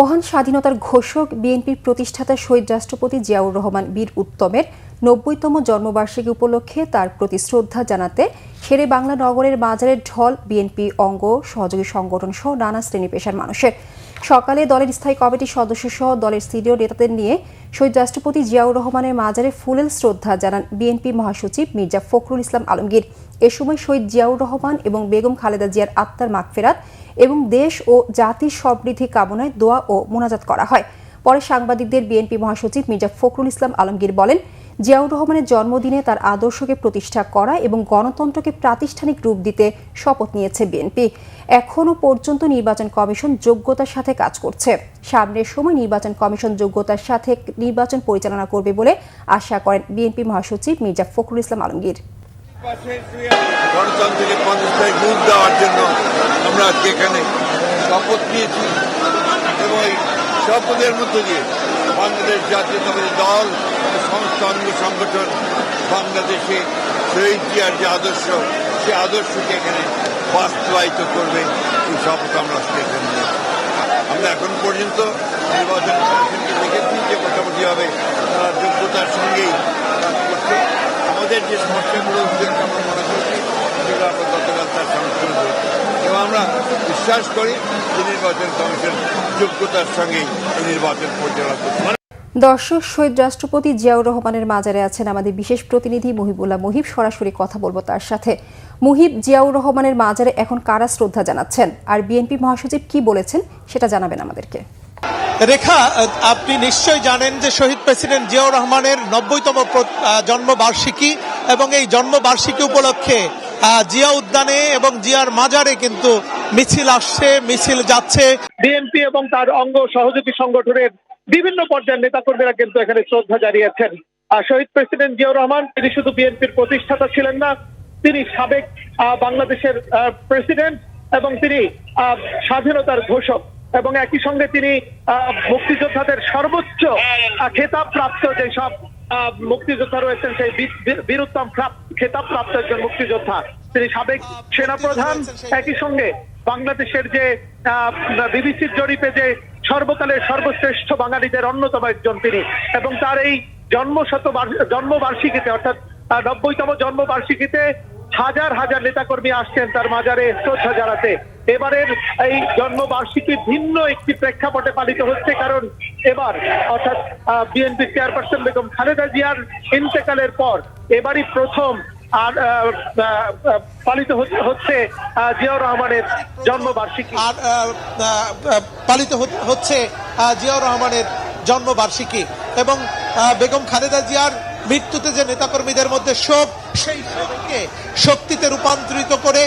মহান স্বাধীনতার ঘোষক বিএনপির প্রতিষ্ঠাতা শহীদ রাষ্ট্রপতি জিয়াউর রহমান বীর উত্তমের ৯০তম জন্মবার্ষিকী উপলক্ষে তার প্রতি শ্রদ্ধা জানাতে শেরে বাংলা নগরের বাজারের ঢল বিএনপি অঙ্গ সহযোগী সংগঠন সহ নানা শ্রেণী পেশার মানুষের। সকালে দলের স্থায়ী কমিটির সদস্য সহ দলের সিনিয়র নেতাদের নিয়ে শহীদ রাষ্ট্রপতি জিয়াউর রহমানের মাজারে ফুলেল শ্রদ্ধা জানান বিএনপি মহাসচিব মির্জা ফখরুল ইসলাম আলমগীর। এ সময় শহীদ জিয়াউর রহমান এবং বেগম খালেদা জিয়ার আত্মার মাগফিরাত এবং দেশ ও জাতির সমৃদ্ধি কামনায় দোয়া ও মোনাজাত করা হয়। পরে সাংবাদিকদের বিএনপি মহাসচিব মির্জা ফখরুল ইসলাম আলমগীর বলেন, জিয়াউর রহমানের জন্মদিনে তার আদর্শকে প্রতিষ্ঠা করা এবং গণতন্ত্রকে প্রাতিষ্ঠানিক রূপ দিতে শপথ নিয়েছে বিএনপি। এখনও পর্যন্ত নির্বাচন কমিশন যোগ্যতার সাথে কাজ করছে। সামনের সময় নির্বাচন কমিশন যোগ্যতার সাথে নির্বাচন পরিচালনা করবে বলে আশা করেন বিএনপি মহাসচিব মির্জা ফখরুল ইসলাম আলমগীর। গণতন্ত্রকে পঞ্চাশ রূপ দেওয়ার জন্য আমরা আজকে এখানে শপথ নিয়েছি এবং এই শপথের মধ্য দিয়ে বাংলাদেশ জাতীয়তাবাদী দল সমস্ত অঙ্গ সংগঠন বাংলাদেশে শহীদ জিয়ার যে আদর্শ সে আদর্শকে এখানে বাস্তবায়িত করবে এই শপথ আমরা আজকে এখানে নিয়েছি। আমরা এখন পর্যন্ত নির্বাচন কমিশনকে দেখেছি যে মোটামুটিভাবে তারা যোগ্যতার সঙ্গেই কাজ করছে। আমাদের যে সমস্যাগুলো আমরা মনে করছি সেগুলো আমরা গতকাল তার সংশোধন করেছি এবং আমরা বিশ্বাস করি যে নির্বাচন কমিশন যোগ্যতার সঙ্গেই এই নির্বাচন পরিচালনা করছে। দর্শক, শহীদ রাষ্ট্রপতি জিয়াউর রহমানের মাজারে আছেন আমাদের বিশেষ প্রতিনিধি মুহিবুল্লাহ মুহিব। সরাসরি কথা বলবো তার সাথে। মুহিব, জিয়াউর রহমানের মাজারে এখন কারা শ্রদ্ধা জানাচ্ছেন আর বিএনপি মহাসচিব কি বলেছেন সেটা জানাবেন আমাদেরকে। রেখা, আপনি নিশ্চয়ই জানেন যে শহীদ প্রেসিডেন্ট জিয়াউর রহমানের ৯০তম জন্মবার্ষিকী এবং এই জন্মবার্ষিকী উপলক্ষে জিয়া উদ্যানে এবং জিয়ার মাজারে কিন্তু মিছিল আসছে, মিছিল যাচ্ছে। বিএনপি এবং তার অঙ্গ সহযোগী সংগঠনের বিভিন্ন পর্যায়ের নেতাকর্মীরা কিন্তু এখানে শ্রদ্ধা জানিয়েছেন। শহীদ প্রেসিডেন্ট জিয়াউর রহমান তিনি শুধু বিএনপির প্রতিষ্ঠাতা ছিলেন না, তিনি সাবেক বাংলাদেশের প্রেসিডেন্ট এবং তিনি স্বাধীনতার ঘোষক এবং একই সঙ্গে তিনি মুক্তিযোদ্ধাদের সর্বোচ্চ খেতাব প্রাপ্ত যেসব মুক্তিযোদ্ধা রয়েছেন সেই বীরোত্তম খেতাব প্রাপ্ত একজন মুক্তিযোদ্ধা। তিনি সাবেক সেনাপ্রধান, একই সঙ্গে বাংলাদেশের যে বিবিসির জরিপে যে সর্বকালের সর্বশ্রেষ্ঠ বাঙালিদের অন্যতম একজন তিনি এবং তার এই জন্মবার্ষিকীতে অর্থাৎ ৯০তম জন্মবার্ষিকীতে হাজার হাজার নেতাকর্মী আসছেন তার মাজারে শ্রদ্ধা জানাতে। এবারের এই জন্মবার্ষিকী ভিন্ন একটি প্রেক্ষাপটে পালিত হচ্ছে, কারণ এবার অর্থাৎ বিএনপি চেয়ারপারসন বেগম খালেদা জিয়ার ইন্তেকালের পর এবারই প্রথম আর পালিত হচ্ছে জিয়াউর রহমানের জন্মবার্ষিকী পালিত হচ্ছে জিয়াউর রহমানের জন্মবার্ষিকী এবং বেগম খালেদা জিয়ার মৃত্যুতে যে নেতাকর্মীদের মধ্যে শোক, সেই শোককে শক্তিতে রূপান্তরিত করে